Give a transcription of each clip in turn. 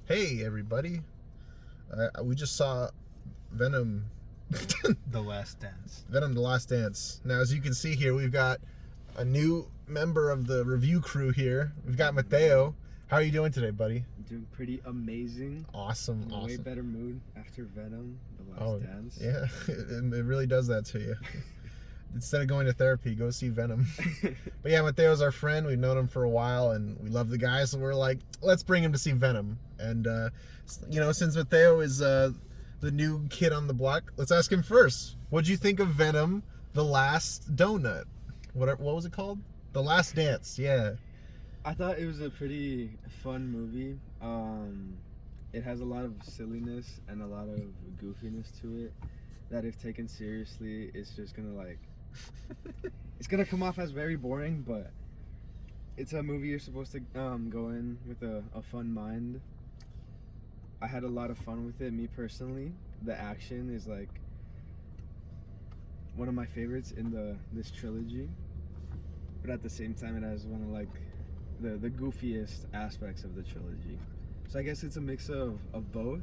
Hey, everybody. We just saw Venom. The Last Dance. Venom: The Last Dance. Now, as you can see here, we've got a new member of the review crew here. We've got Mateo. How are you doing today, buddy? I'm doing pretty amazing. Awesome, In a way better mood after Venom: The Last Dance. Yeah, it really does that to you. Instead of going to therapy, go see Venom. But yeah, Mateo's our friend. We've known him for a while, and we love the guy, so we're like, let's bring him to see Venom. And, since Mateo is the new kid on the block, let's ask him first. What'd you think of Venom: The Last Donut? What was it called? The Last Dance, yeah. I thought it was a pretty fun movie. It has a lot of silliness and a lot of goofiness to it that if taken seriously, it's just gonna it's gonna come off as very boring, but it's a movie you're supposed to go in with a fun mind. I had a lot of fun with it, me personally. The action is one of my favorites in this trilogy, but at the same time it has one of the goofiest aspects of the trilogy. So I guess it's a mix of both,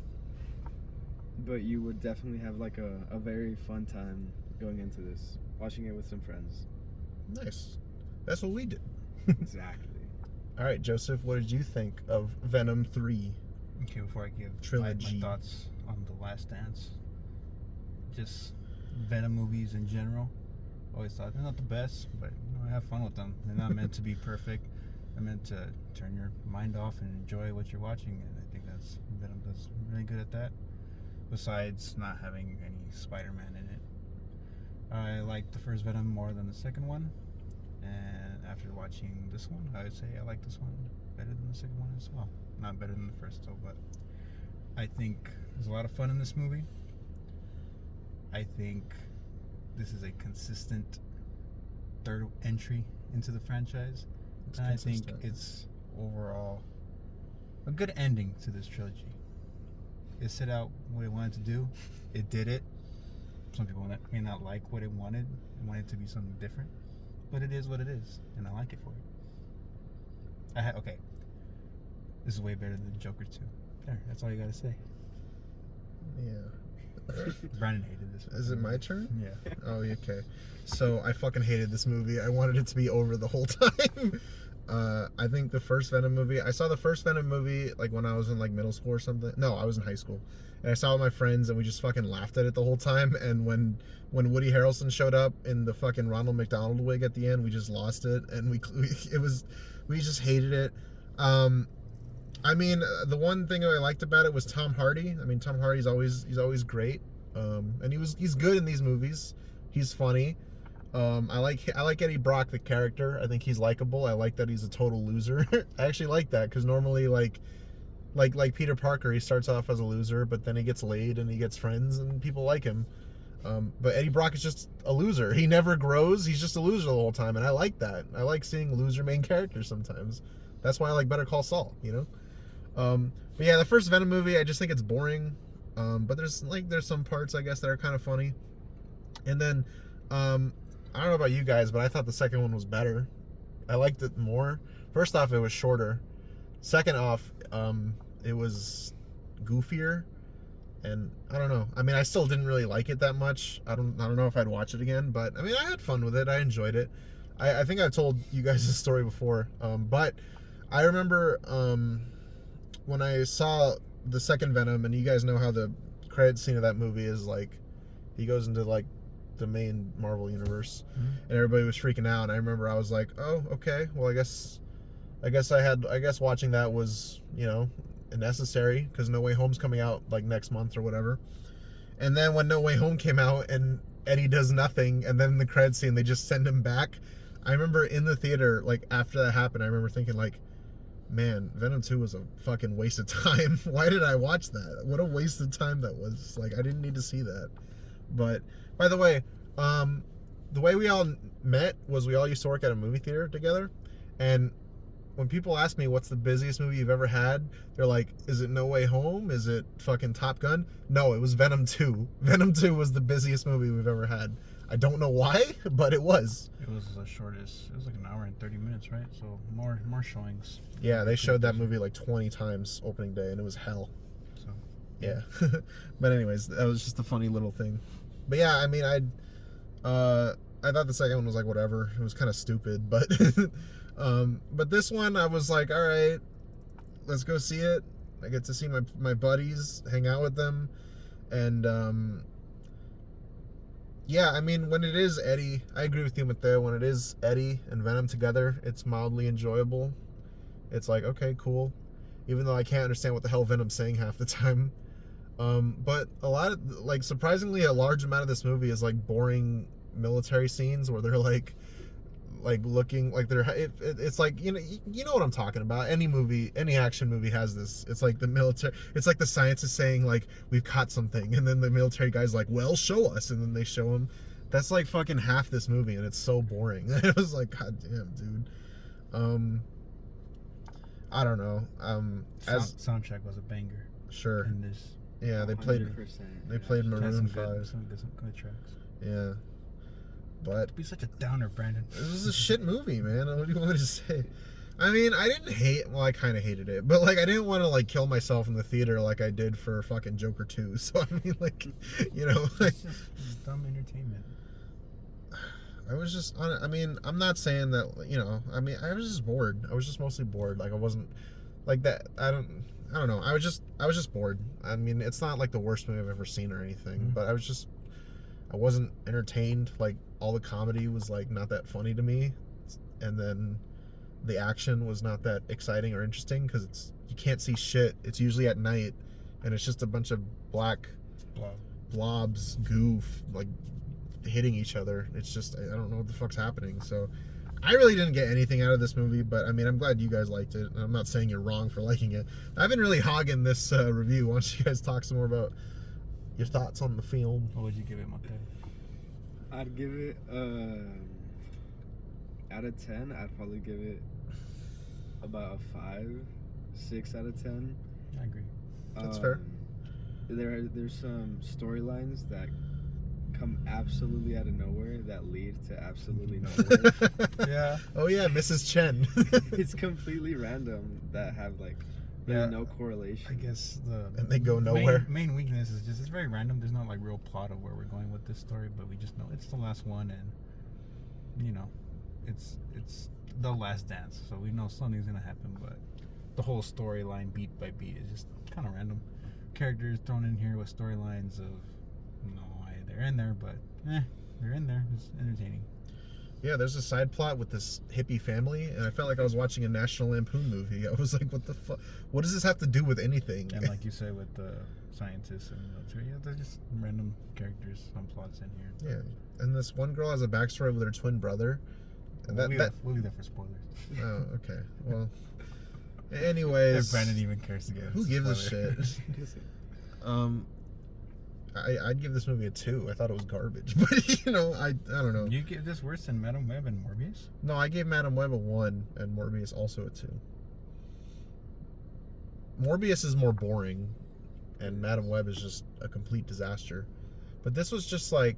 but you would definitely have a very fun time going into this, watching it with some friends. Nice. That's what we did. Exactly. All right, Joseph, what did you think of Venom 3? Okay, before I give Trilogy. my thoughts on The Last Dance, just Venom movies in general, always thought they're not the best, but I have fun with them. They're not meant to be perfect. They're meant to turn your mind off and enjoy what you're watching, and I think Venom does really good at that. Besides not having any Spider-Man in it, I liked the first Venom more than the second one, and after watching this one, I would say I like this one better than the second one as well. Not better than the first though, but I think there's a lot of fun in this movie. I think this is a consistent third entry into the franchise, and I think it's overall a good ending to this trilogy. It set out what it wanted to do. It did it. Some people may not like what it wanted and want it to be something different, but it is what it is, and I like it for it. Okay. This is way better than Joker 2. There, that's all you gotta say. Yeah. Brandon hated this movie. Is it my turn? Yeah. Oh, okay. So I fucking hated this movie. I wanted it to be over the whole time. I think the first Venom movie, I saw the first Venom movie when I was in middle school or something. No, I was in high school. And I saw it with my friends and we just fucking laughed at it the whole time. And when Woody Harrelson showed up in the fucking Ronald McDonald wig at the end, we just lost it and we just hated it. The one thing I liked about it was Tom Hardy. I mean, Tom Hardy's always great. And he's good in these movies. He's funny. I like Eddie Brock, the character. I think he's likable. I like that he's a total loser. I actually like that because normally like Peter Parker, he starts off as a loser, but then he gets laid and he gets friends and people like him. But Eddie Brock is just a loser. He never grows. He's just a loser the whole time, and I like that. I like seeing loser main characters sometimes. That's why I like Better Call Saul. But yeah, the first Venom movie, I just think it's boring. But there's some parts I guess that are kind of funny. And then I don't know about you guys, but I thought the second one was better. I liked it more. First off, it was shorter. Second off, it was goofier. And I don't know. I mean, I still didn't really like it that much. I don't know if I'd watch it again, but I mean, I had fun with it. I enjoyed it. I think I've told you guys this story before. But I remember when I saw the second Venom, and you guys know how the credit scene of that movie is he goes into the main Marvel universe, and everybody was freaking out. And I remember I was like, oh, okay, well, I guess watching that was necessary because No Way Home's coming out next month or whatever. And then when No Way Home came out and Eddie does nothing, and then the credit scene they just send him back. I remember in the theater after that happened, I remember thinking man, Venom 2 was a fucking waste of time. Why did I watch that? What a waste of time that was. I didn't need to see that. But, by the way, the way we all met was we all used to work at a movie theater together. And when people ask me what's the busiest movie you've ever had, they're like, is it No Way Home? Is it fucking Top Gun? No, it was Venom 2. Venom 2 was the busiest movie we've ever had. I don't know why, but it was. It was the shortest. It was like an hour and 30 minutes, right? So more showings. Yeah, they showed that movie like 20 times opening day, and it was hell. So Yeah. But anyways, that was just a funny little thing. But yeah, I mean, I thought the second one was like whatever. It was kind of stupid, but but this one I was like, all right, let's go see it. I get to see my buddies, hang out with them, and yeah, I mean, when it is Eddie, I agree with you, Mateo. When it is Eddie and Venom together, it's mildly enjoyable. It's like, okay, cool. Even though I can't understand what the hell Venom's saying half the time. But a lot of, like, surprisingly, a large amount of this movie is like boring military scenes where they're like looking like they're it's like, you know what I'm talking about. Any movie, any action movie has this. It's like the military, it's like the scientists saying like, we've caught something, and then the military guy's like, well, show us, and then they show him. That's like fucking half this movie, and it's so boring. It was like, god damn, dude. I don't know. Soundtrack was a banger. Sure. In this. Yeah, they 100%, played yeah. Maroon Some 5. good tracks. Yeah. But Be such a downer, Brandon. this was a shit movie, man. What do you want me to say? I mean, I didn't hate. Well, I kind of hated it, but like, I didn't want to like kill myself in the theater like I did for fucking Joker 2. So I mean, like, you know, like, It's just dumb entertainment. I was just. I mean, I'm not saying that. You know, I mean, I was just bored. I was just mostly bored. Like, I wasn't like that. I don't know. I was just bored. I mean, it's not like the worst movie I've ever seen or anything, but I wasn't entertained. Like, all the comedy was like not that funny to me, and then the action was not that exciting or interesting because you can't see shit. It's usually at night, and it's just a bunch of black blobs, goof, like hitting each other. It's just, I don't know what the fuck's happening. So I really didn't get anything out of this movie, but I mean, I'm glad you guys liked it. I'm not saying you're wrong for liking it. I've been really hogging this review. Why don't you guys talk some more about your thoughts on the film? What would you give it, Mateo? I'd give it out of 10. I'd probably give it about a 6 out of 10. I agree. That's fair. There's some storylines that come absolutely out of nowhere that lead to absolutely nowhere. Yeah. Oh yeah, Mrs. Chen. It's completely random that have like really no correlation. I guess and they go nowhere. Main weakness is just it's very random. There's not like real plot of where we're going with this story, but we just know it's the last one, and you know, it's the last dance. So we know something's gonna happen, but the whole storyline beat by beat is just kind of random. Characters thrown in here with storylines of why they're in there, but they're in there. It's entertaining. Yeah, there's a side plot with this hippie family, and I felt like I was watching a National Lampoon movie. I was like, what the fuck? What does this have to do with anything? And like you say with the scientists and military, they're just random characters, some plots in here. Yeah, and this one girl has a backstory with her twin brother. And We'll leave that for spoilers. Oh, okay. Well, anyways. If Brandon even cares to get who gives a shit? I'd give this movie a 2. I thought it was garbage, but you know, I don't know. You give this worse than Madam Web and Morbius? No, I gave Madam Web a 1 and Morbius also a 2. Morbius is more boring, and Madam Web is just a complete disaster. But this was just like,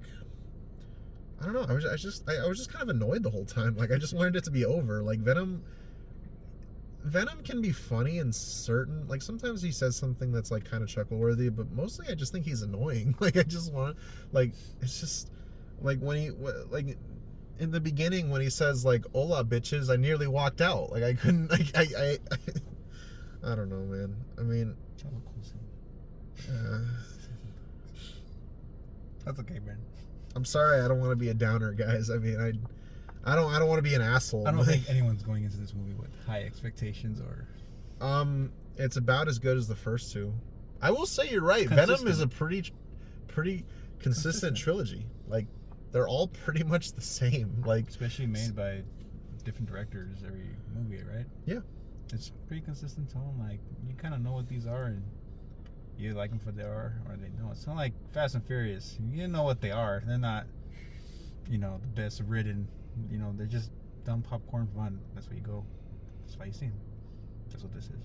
I don't know. I was just kind of annoyed the whole time. Like, I just wanted it to be over. Like, Venom can be funny in certain, like, sometimes he says something that's like kind of chuckle worthy, but mostly I just think he's annoying. Like, I just want, like, it's just like when he like in the beginning when he says like "Hola bitches," I nearly walked out. Like, I couldn't, like, I don't know, man. I mean, that's okay, man. I'm sorry, I don't want to be a downer, guys. I mean, I don't want to be an asshole. I don't think anyone's going into this movie with high expectations or. It's about as good as the first two. I will say you're right. Consistent. Venom is a pretty consistent trilogy. Like, they're all pretty much the same. Like, especially made by different directors every movie, right? Yeah. It's pretty consistent tone. Like, you kind of know what these are, and you like them for what they are, or they don't. It's not like Fast and Furious. You know what they are. They're not, the best written. They're just dumb popcorn fun. That's where you go. That's why you see them. That's what this is.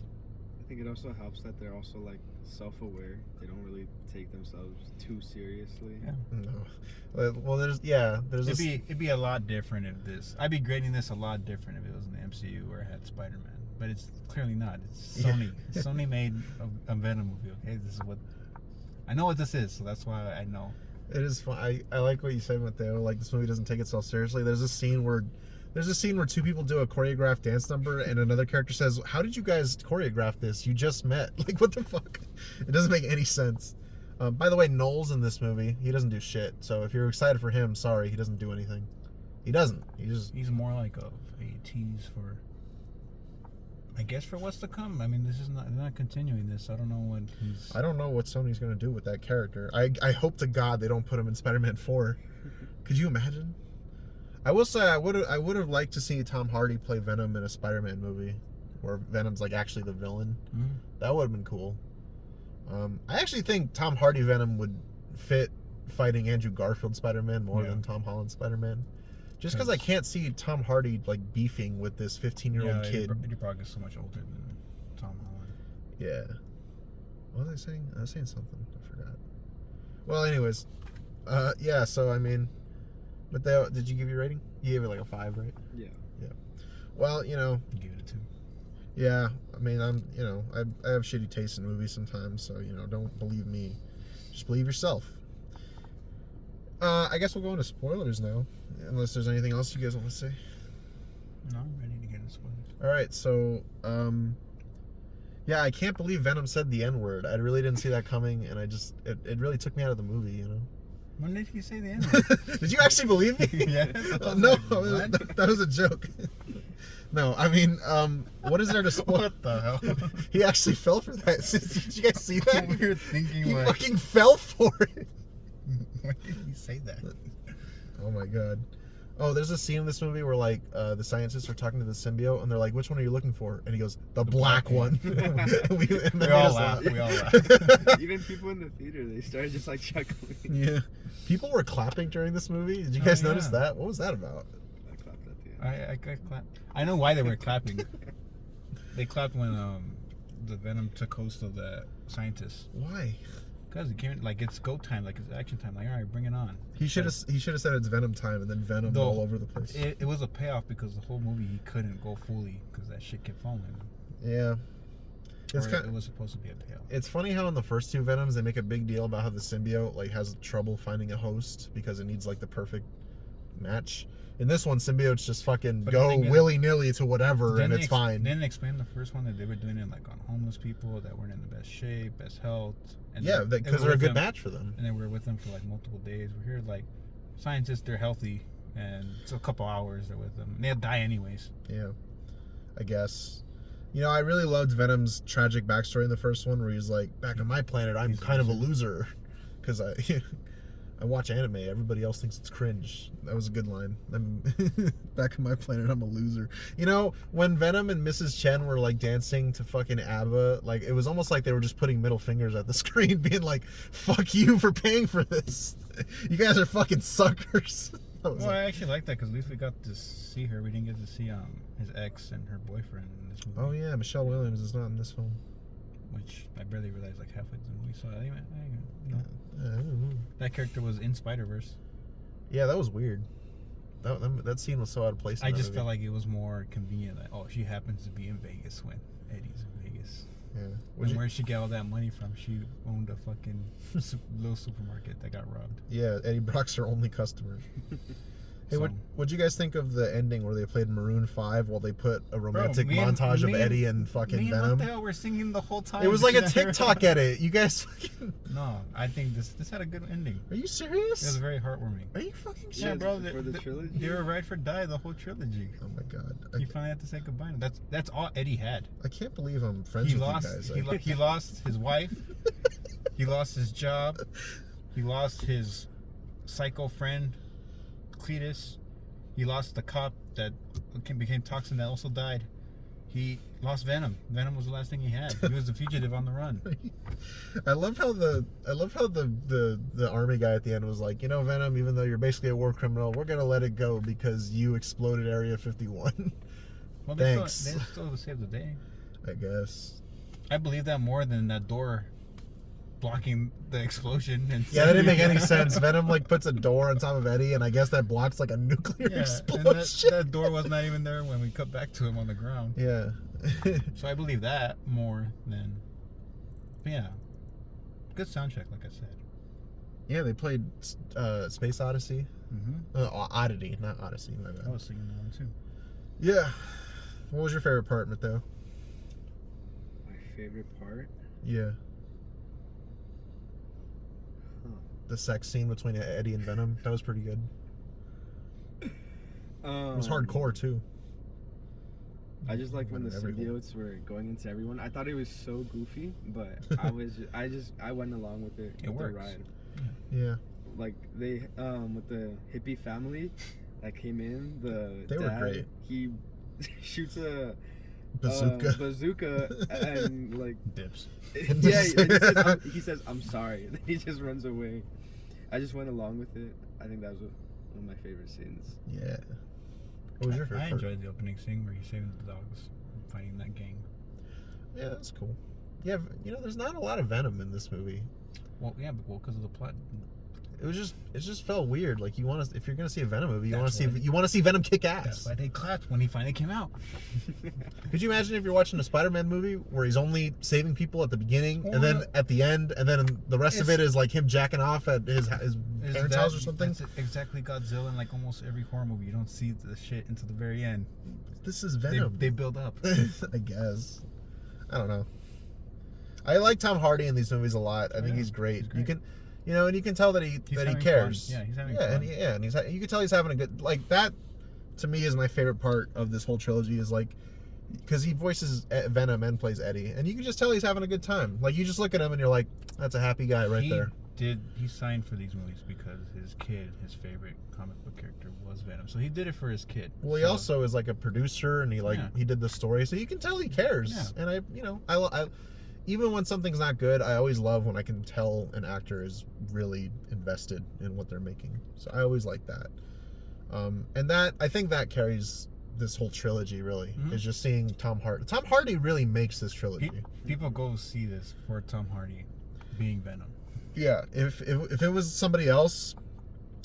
think it also helps that they're also like self-aware. They don't really take themselves too seriously. Yeah. No. Well, there's It'd be a lot different if this. I'd be grading this a lot different if it was in the MCU or it had Spider-Man. But it's clearly not. It's Sony. Yeah. Sony made a Venom movie. Okay, this is what I know what this is, so that's why I know. It is fun. I like what you said, Mateo. Like, this movie doesn't take itself seriously. There's a scene where two people do a choreographed dance number, and another character says, "How did you guys choreograph this? You just met." Like, what the fuck? It doesn't make any sense. By the way, Noel's in this movie. He doesn't do shit. So if you're excited for him, sorry, he doesn't do anything. He doesn't. He's more like a tease for, I guess, for what's to come. I mean, they're not continuing this. I don't know when he's. I don't know what Sony's gonna do with that character. I hope to God they don't put him in Spider-Man 4. Could you imagine? I will say I would have liked to see Tom Hardy play Venom in a Spider-Man movie, where Venom's like actually the villain. Mm-hmm. That would have been cool. I actually think Tom Hardy Venom would fit fighting Andrew Garfield Spider-Man more than Tom Holland Spider-Man. Just because I can't see Tom Hardy like beefing with this 15-year-old kid. You're probably so much older than Tom Holland. Yeah. What was I saying? I was saying something. I forgot. Well, anyways, yeah. So I mean, but did you give your rating? You gave it like a 5, right? Yeah. Yeah. Well, you know. You gave it a 2. Yeah. I mean, I have shitty taste in movies sometimes, so don't believe me. Just believe yourself. I guess we'll go into spoilers now, unless there's anything else you guys want to say. No, I'm ready to get into spoilers. All right, so yeah, I can't believe Venom said the N-word. I really didn't see that coming, and it really took me out of the movie, When did he say the N-word? Did you actually believe me? Yeah. No, that was a joke. No, I mean, what is there to spoil? What the hell? He actually fell for that. Did you guys see that? We were thinking He like, fucking fell for it. when did he say that? Oh my god. Oh, there's a scene in this movie where like the scientists are talking to the symbiote and they're like, "Which one are you looking for?" And he goes, "The black one." We all laughed. We all laughed. Even people in the theater, they started just like chuckling. Yeah. People were clapping during this movie. Did you guys notice that? What was that about? I clapped at the end. I clapped. I know why they were clapping. They clapped when the Venom took host of the scientists. Why? Because it came like it's go time, like it's action time. Like, all right, bring it on. He should have said it's Venom time and then Venom all over the place. It was a payoff because the whole movie he couldn't go fully because that shit kept falling. Yeah. It was supposed to be a payoff. It's funny how in the first 2 Venoms they make a big deal about how the symbiote like has trouble finding a host because it needs like the perfect match. In this one, symbiotes just fucking go willy-nilly to whatever and it's fine. Didn't explain the first one that they were doing it like on homeless people that weren't in the best shape, best health. And yeah, because they're a good match for them. And they were with them for like multiple days. We're here like scientists, they're healthy, and it's a couple hours they're with them. And they'll die anyways. Yeah, I guess. I really loved Venom's tragic backstory in the first one where he's like, back on my planet, I'm kind of a loser. Because I watch anime. Everybody else thinks it's cringe. That was a good line. I'm back on my planet, I'm a loser. When Venom and Mrs. Chen were like dancing to fucking ABBA, like it was almost like they were just putting middle fingers at the screen, being like, "Fuck you for paying for this. You guys are fucking suckers." I actually like that because at least we got to see her. We didn't get to see his ex and her boyfriend in this movie. Oh yeah, Michelle Williams is not in this film. Which I barely realized like halfway through the movie. So that character was in Spider-Verse. Yeah, that was weird. That scene was so out of place. I just felt like it was more convenient that she happens to be in Vegas when Eddie's in Vegas. Yeah. And where'd she get all that money from? She owned a fucking little supermarket that got robbed. Yeah, Eddie Brock's her only customer. Hey, what'd you guys think of the ending where they played Maroon 5 while they put a romantic montage of Eddie and fucking Venom? What the hell? We're singing the whole time. It was like a TikTok edit. You guys fucking... No, I think this had a good ending. Are you serious? It was very heartwarming. Are you fucking serious? Yeah, bro. For the trilogy? They were ride for die the whole trilogy. Oh my god. He finally had to say goodbye. That's all Eddie had. I can't believe I'm friends with you guys. He lost his wife. He lost his job. He lost his psycho friend, Cletus. He lost the cop that became Toxin that also died. He lost Venom. Venom was the last thing he had. He was the fugitive on the run. I love how the army guy at the end was like, Venom, even though you're basically a war criminal, we're gonna let it go because you exploded Area 51. Well, Thanks. They still saved the day. I guess. I believe that more than that door blocking the explosion. And Yeah, that didn't make any sense. Venom like puts a door on top of Eddie, and I guess that blocks like a nuclear Yeah, explosion. and that door was not even there when we cut back to him on the ground. Yeah. So I believe that more than. But yeah, good soundtrack, like I said. Yeah, they played Space Odyssey. Oddity, not Odyssey. My bad. I was singing that one too. Yeah. What was your favorite part, Mateo? My favorite part? Yeah. The sex scene between Eddie and Venom. That was pretty good. It was hardcore too. I just like when the Everyone. symbiotes were going into everyone. I thought it was so goofy, but I went along with it. It with works. the ride. Yeah. Like they with the hippie family that came in, They were dad, great. He shoots a Bazooka. and like Dips. yeah, and he says I'm sorry. And he just runs away. I just went along with it. I think that was one of my favorite scenes. Yeah. What was your favorite I part? enjoyed the opening scene where he's saving the dogs and fighting that gang. Yeah, that's cool. Yeah, there's not a lot of Venom in this movie. Well, yeah, but because of the plot. It just felt weird. Like if you're gonna see a Venom movie, you want That's to see Venom kick That's ass. why they clapped when he finally came out. Could you imagine if you're watching a Spider-Man movie where he's only saving people at the beginning and then at the end, and then the rest of it is like him jacking off at his parents' house or something? That's exactly Godzilla in like almost every horror movie. You don't see the shit until the very end. This is Venom. They build up. I guess. I don't know. I like Tom Hardy in these movies a lot. I think he's great. He's great. You can, and you can tell that he having cares. fun. Yeah, he's having yeah, fun. And you can tell he's having a good like that. To me, is my favorite part of this whole trilogy is like because he voices Venom and plays Eddie, and you can just tell he's having a good time. Like you just look at him and you're like, that's a happy guy right there. He signed for these movies because his favorite comic book character was Venom. So he did it for his kid. Well, he also is like a producer, and he did the story, so you can tell he cares. Yeah. And I even when something's not good, I always love when I can tell an actor is really invested in what they're making. So I always like that. And that I think that carries this whole trilogy really is just seeing Tom Hardy. Tom Hardy really makes this trilogy. People go see this for Tom Hardy being Venom. Yeah, if it was somebody else,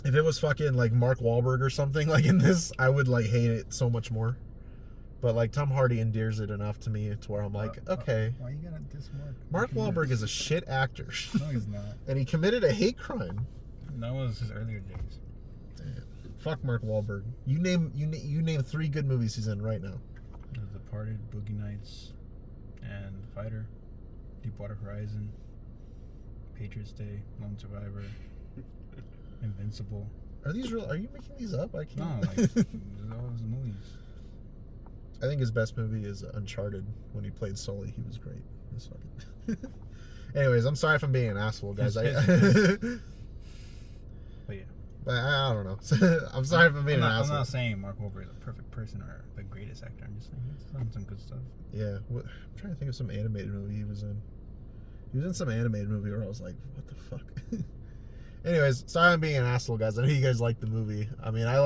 if it was fucking like Mark Wahlberg or something like in this, I would like hate it so much more. But like Tom Hardy endears it enough to me to where I'm like, okay. Why you gotta diss Mark Wahlberg is a shit actor. No, he's not. And he committed a hate crime. That was his earlier days. Damn. Fuck Mark Wahlberg. You name 3 good movies he's in right now. The Departed, Boogie Nights, and Fighter, Deepwater Horizon, Patriots Day, Lone Survivor, Invincible. Are these real? Are you making these up? I can't. No, like all his movies. I think his best movie is Uncharted. When he played Sully, he was great. It's fucking... Anyways, I'm sorry if I'm being an asshole, guys. But yeah. But I don't know. I'm sorry if I'm being an asshole. I'm not saying Mark Wahlberg is a perfect person or the greatest actor. I'm just saying he's done some good stuff. Yeah. I'm trying to think of some animated movie he was in. He was in some animated movie where I was like, what the fuck? Anyways, sorry I'm being an asshole, guys. I know you guys like the movie. I mean, I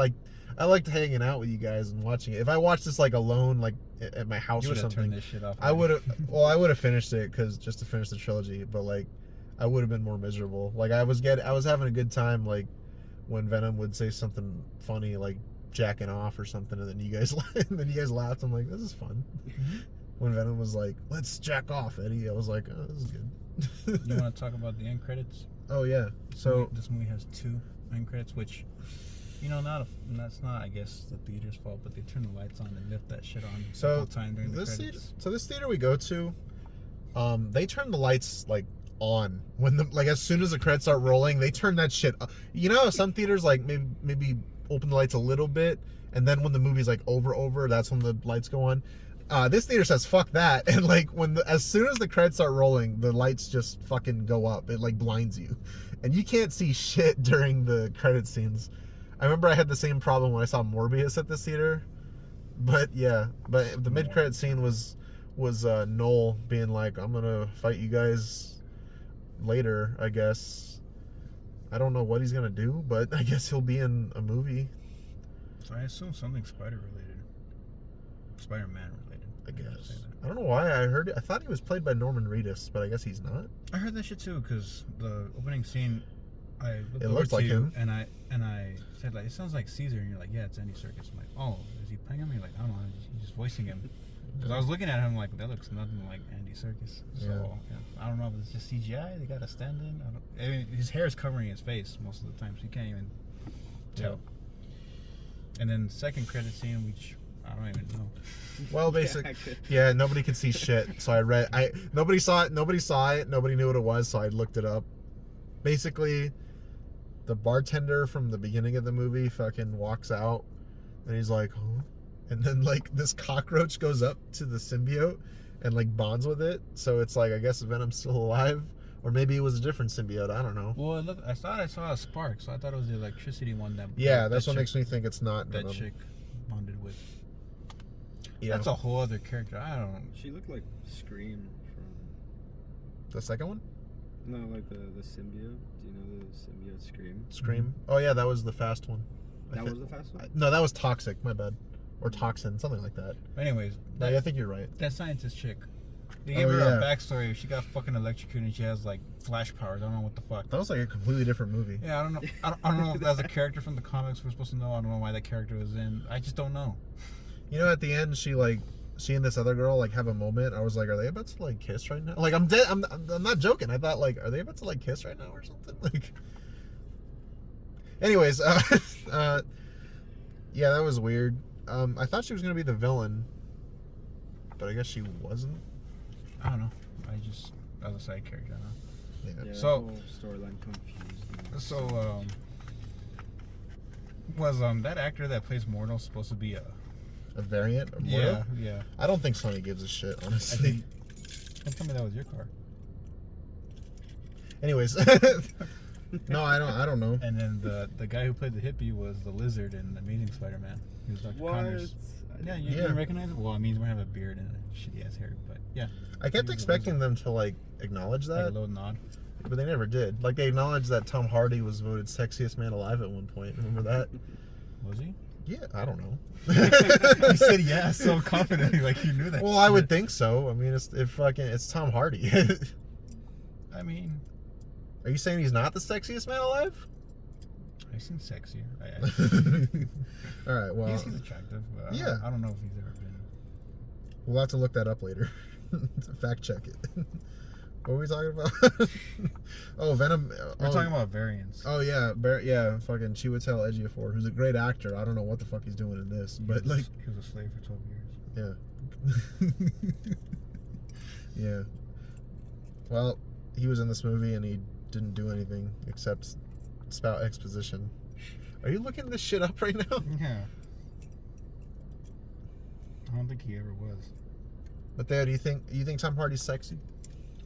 liked hanging out with you guys and watching it. If I watched this like alone, like at my house or something, turned this shit off. I would have. Well, I would have finished it just to finish the trilogy. But like, I would have been more miserable. Like I was having a good time. Like when Venom would say something funny, like jacking off or something, and then you guys laughed. I'm like, this is fun. When Venom was like, let's jack off, Eddie, I was like, oh, this is good. You want to talk about the end credits? Oh yeah. So this movie has 2 end credits, which. That's not, I guess, the theater's fault, but they turn the lights on and left that shit on the whole time during the credits. This theater we go to, they turn the lights like on when as soon as the credits start rolling, they turn that shit. Some theaters like maybe open the lights a little bit, and then when the movie's like over, that's when the lights go on. This theater says fuck that, and like as soon as the credits start rolling, the lights just fucking go up. It like blinds you, and you can't see shit during the credit scenes. I remember I had the same problem when I saw Morbius at this theater, but the mid-credit scene was Noel being like, I'm gonna fight you guys later, I guess. I don't know what he's gonna do, but I guess he'll be in a movie. So I assume something Spider-Man related. I guess. I don't know why I thought he was played by Norman Reedus, but I guess he's not. I heard that shit too, because the opening scene, I looked It over looks to like you, him. and I said like, it sounds like Caesar, and you're like, yeah, it's Andy Serkis. I'm like, oh, is he playing him? You're like, I don't know, he's just voicing him. Because I was looking at him like, that looks nothing like Andy Serkis. So yeah, I don't know if it's just CGI. They got a stand-in. I mean, his hair is covering his face most of the time, so you can't even tell. And then second credit scene, which I don't even know. Well, yeah, nobody could see shit. So nobody saw it. Nobody knew what it was. So I looked it up. Basically, the bartender from the beginning of the movie fucking walks out, and he's like, huh? And then like this cockroach goes up to the symbiote and like bonds with it. So it's like, I guess Venom's still alive, or maybe it was a different symbiote. I don't know. Well, look, I thought I saw a spark, so I thought it was the electricity one that. Yeah, that's what makes me think it's not that Venom. chick bonded with. Yeah, that's a whole other character. I don't. She looked like Scream from. The second one? No, like the symbiote. Do you know the symbiote Scream? Scream. Oh yeah, that was the fast one. That was the fast one? No, that was Toxic. My bad. Or Toxin, something like that. But anyways, No, I think you're right. that scientist chick. They gave her a backstory. She got fucking electrocuted and she has like flash powers. I don't know what the fuck. That was like a completely different movie. Yeah, I don't know. I don't know if that's a character from the comics we're supposed to know. I don't know why that character was in. I just don't know. You know, at the end, she and this other girl like have a moment. I was like, are they about to like kiss right now? Like, I'm dead. I'm not joking. I thought like, are they about to like kiss right now or something? Like. Anyways, yeah, that was weird. I thought she was gonna be the villain, but I guess she wasn't. I don't know. That was a side character. I Yeah, So- the whole storyline confused me. So, was that actor that plays Mortal supposed to be a variant of Mortal? Yeah. I don't think Sony gives a shit, I honestly. think. Don't tell me that was your car. Anyways, no, I don't know. And then the guy who played the hippie was the Lizard in Amazing Spider-Man. He was Dr. Connors. Yeah, you didn't recognize him? Well, I mean, he's gonna have a beard and a shitty ass hair, but yeah. I kept expecting them to like acknowledge Like a that, little nod. but they never did. Like they acknowledged that Tom Hardy was voted sexiest man alive at one point. Remember that? Was he? Yeah, I don't know. You said yeah, so confidently, like you knew that. Well, I would think so. I mean, it's Tom Hardy. I mean, Are you saying he's not the sexiest man alive? I've seen sexier. All right. Well, he's attractive. But yeah. I don't know if he's ever been. we'll have to look that up later. Fact check it. What were we talking about? Oh, Venom. We're talking about variants. Oh yeah, yeah. Fucking Chiwetel Ejiofor, who's a great actor. I don't know what the fuck he's doing in this, but like, he was a slave for 12 years. yeah. Yeah. Well, he was in this movie and he didn't do anything except spout exposition. Are you looking this shit up right now? Yeah. I don't think he ever was. But there, do you think Tom Hardy's sexy?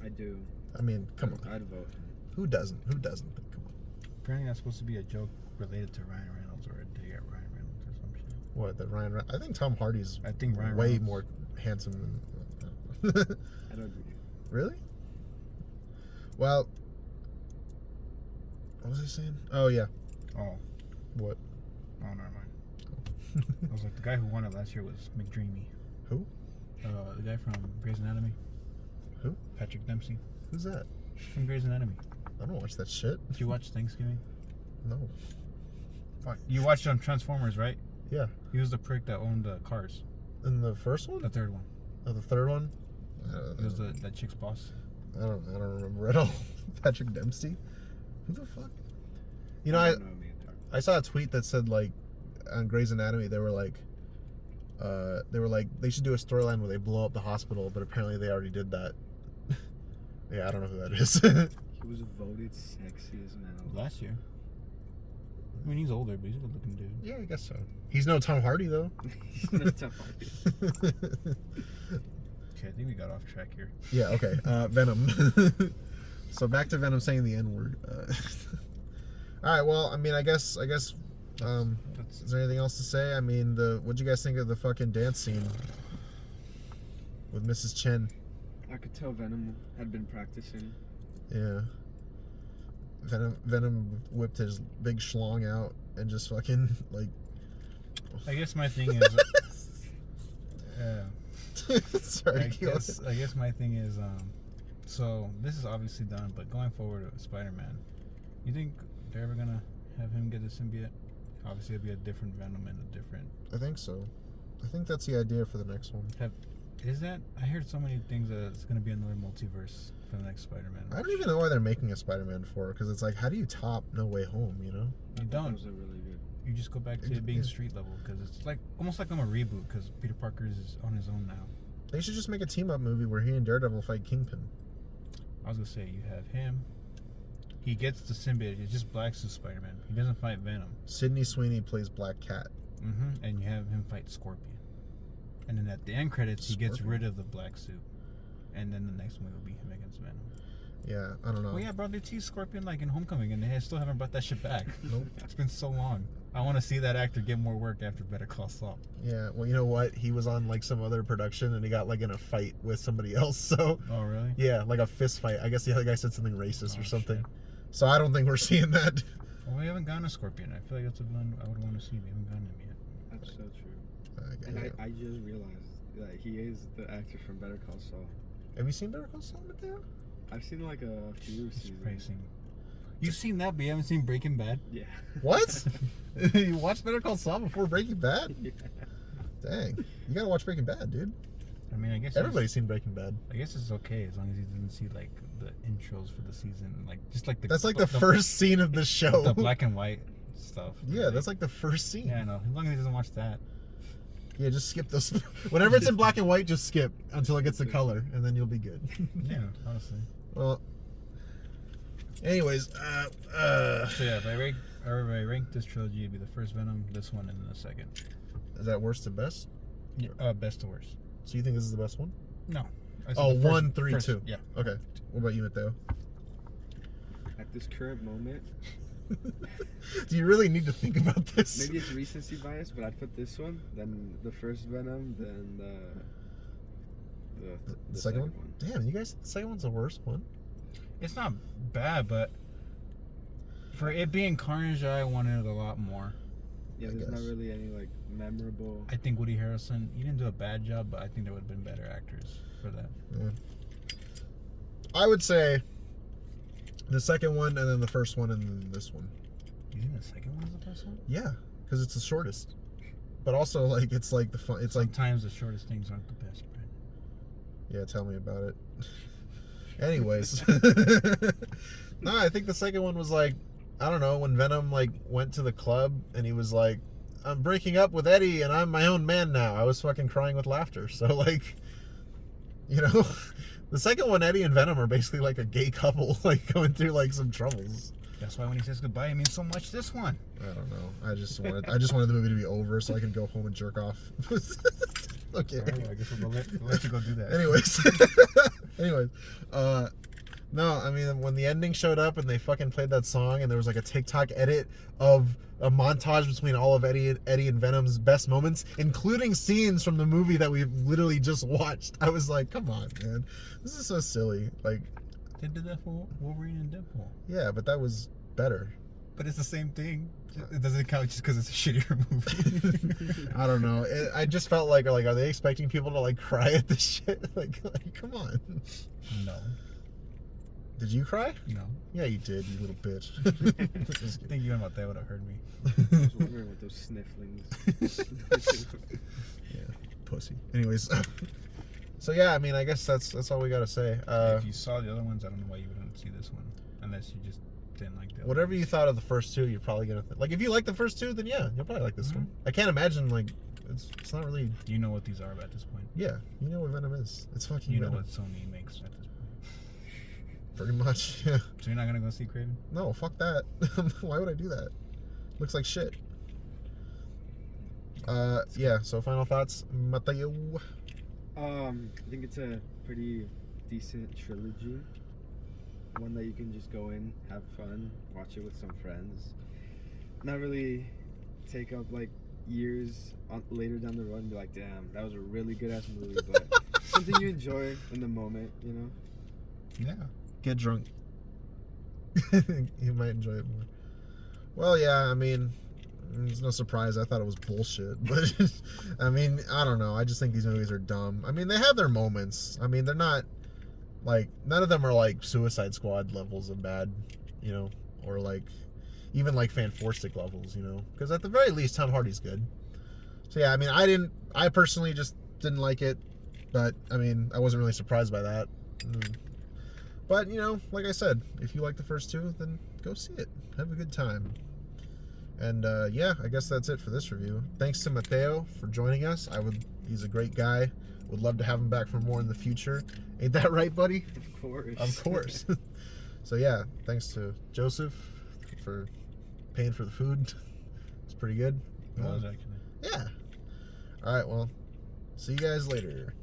I do. I mean, come on. I'd vote him. Who doesn't? Who doesn't? Come on. Apparently that's supposed to be a joke related to Ryan Reynolds or a dig at Ryan Reynolds or some shit. What, that Ryan? I think Tom Hardy's I think Ryan way Reynolds. more handsome than. I don't agree. Really? Well, what was I saying? Oh yeah. Oh. What? Oh, never mind. I was like, the guy who won it last year was McDreamy. Who? The guy from Grey's Anatomy. Who? Patrick Dempsey. Who's that? From Grey's Anatomy. I don't watch that shit. Did you watch Thanksgiving? No. Fuck. You watched Transformers, right? Yeah. He was the prick that owned the cars. In the first one? The third one. Oh, the third one? He was that chick's boss. I don't remember at all. Patrick Dempsey? Who the fuck? You know, I don't know me either. I saw a tweet that said like on Grey's Anatomy they were like they should do a storyline where they blow up the hospital, but apparently they already did that. Yeah, I don't know who that is. He was voted sexiest man alive. Last year. I mean, he's older, but he's a good looking dude. Yeah, I guess so. He's no Tom Hardy though. That's a hard. Okay, I think we got off track here. Yeah, okay. Venom. So back to Venom saying the N-word. All right, well, I mean, I guess is there anything else to say? I mean, what'd you guys think of the fucking dance scene with Mrs. Chen? I could tell Venom had been practicing. Yeah. Venom whipped his big schlong out and just fucking like. I guess my thing is, Sorry. I guess my thing is, so this is obviously done, but going forward with Spider-Man, you think they're ever gonna have him get the symbiote? Obviously, it'll be a different Venom and a different. I think so. I think that's the idea for the next one. Is that? I heard so many things that it's gonna be another multiverse for the next Spider-Man. I don't even know why they're making a Spider-Man 4, because it's like, how do you top No Way Home? You know? You don't. Those are really good. You just go back to it being street level, because it's like almost like I'm a reboot, because Peter Parker is on his own now. They should just make a team-up movie where he and Daredevil fight Kingpin. I was gonna say you have him. He gets the symbiote. It's just Black Suit Spider-Man. He doesn't fight Venom. Sydney Sweeney plays Black Cat. And you have him fight Scorpion. And then at the end credits, he gets rid of the black suit. And then the next movie will be him against Venom. Yeah, I don't know. Well, yeah, bro, they teased Scorpion like in Homecoming, and they still haven't brought that shit back. Nope. It's been so long. I want to see that actor get more work after Better Call Saul. Yeah, well, you know what? He was on like some other production, and he got like in a fight with somebody else. So. Oh really? Yeah, like a fist fight. I guess the other guy said something racist or something. Shit. So I don't think we're seeing that. Well, we haven't gotten a Scorpion. I feel like that's a villain I would want to see. We haven't gotten him yet. That's so true. And I just realized that he is the actor from Better Call Saul. Have you seen Better Call Saul, Mateo? I've seen like a few seasons. You've seen that, but you haven't seen Breaking Bad? Yeah. What? You watched Better Call Saul before Breaking Bad? Yeah. Dang. You gotta watch Breaking Bad, dude. I mean, I guess everybody's seen Breaking Bad. I guess it's okay as long as he doesn't see like the intros for the season, like just like the. That's like the first scene of the show. The black and white stuff. Yeah, that's like the first scene. Yeah, I know. As long as he doesn't watch that. Yeah, just skip those. Whenever it's in black and white, just skip until it gets the color, and then you'll be good. Yeah, honestly. Well, anyways, so yeah, if I rank this trilogy, it'd be the first Venom, this one, and then the second. Is that worst to best? Yeah, best to worst. So you think this is the best one? No. Oh, 1, 3, 2. Yeah. Okay. What about you, Mateo? At this current moment, do you really need to think about this? maybe it's recency bias, but I'd put this one, then the first Venom, then the second one? Damn, you guys, the second one's the worst one. It's not bad, but for it being Carnage, I wanted it a lot more. Yeah, there's not really any like memorable. I think Woody Harrelson, he didn't do a bad job, but I think there would have been better actors for that. Yeah. I would say the second one, and then the first one, and then this one. You think the second one's the best one? Yeah, because it's the shortest. But also, like, it's like the fun. It's sometimes the shortest things aren't the best, Brad. Yeah, tell me about it. Anyways, no, I think the second one was like, I don't know, when Venom like went to the club and he was like, I'm breaking up with Eddie and I'm my own man now. I was fucking crying with laughter. So like, you know, the second one, Eddie and Venom are basically like a gay couple, like going through like some troubles. That's why when he says goodbye, it means so much. This one. I don't know. I just wanted the movie to be over so I could go home and jerk off. Okay. Right, I guess we'll let you go do that. Anyways, no, I mean, when the ending showed up and they fucking played that song and there was like a TikTok edit of a montage between all of Eddie and Venom's best moments, including scenes from the movie that we've literally just watched, I was like, come on, man. This is so silly. Like, they did that for Wolverine and Deadpool. Yeah, but that was better. But it's the same thing. It doesn't count just because it's a shittier movie. I don't know. I just felt like, are they expecting people to like cry at this shit? Like, come on. No. Did you cry? No. Yeah, you did, you little bitch. I think you and Mateo would have heard me. I was wondering what those snifflings. Yeah, pussy. Anyways, so yeah, I mean, I guess that's all we gotta say. If you saw the other ones, I don't know why you wouldn't see this one, unless you just didn't like the other whatever ones. you thought of the first two, you're probably gonna like. If you like the first two, then yeah, you'll probably like this one. I can't imagine like it's not really. You know what these are at this point. Yeah, you know what Venom is. It's fucking. You know Venom. what Sony makes at this point. Pretty much, yeah. So you're not gonna go see Craven? No, fuck that. Why would I do that? Looks like shit. Yeah. So final thoughts, Mateo. I think it's a pretty decent trilogy. One that you can just go in, have fun, watch it with some friends. Not really take up like years later down the road and be like, damn, that was a really good ass movie, but something you enjoy in the moment, you know? Yeah. Get drunk. You might enjoy it more. Well, yeah, I mean, It's no surprise. I thought it was bullshit. But, I mean, I don't know. I just think these movies are dumb. I mean, they have their moments. I mean, they're not, like, none of them are, like, Suicide Squad levels of bad, you know, or, like, even, like, Fan-Forstic levels, you know. Because at the very least, Tom Hardy's good. So, yeah, I mean, I personally just didn't like it. But, I mean, I wasn't really surprised by that. But, you know, like I said, if you like the first two, then go see it. Have a good time. And, yeah, I guess that's it for this review. Thanks to Mateo for joining us. He's a great guy. Would love to have him back for more in the future. Ain't that right, buddy? Of course. Of course. So, yeah, thanks to Joseph for paying for the food. It's pretty good. It was actually. Yeah. All right, well, see you guys later.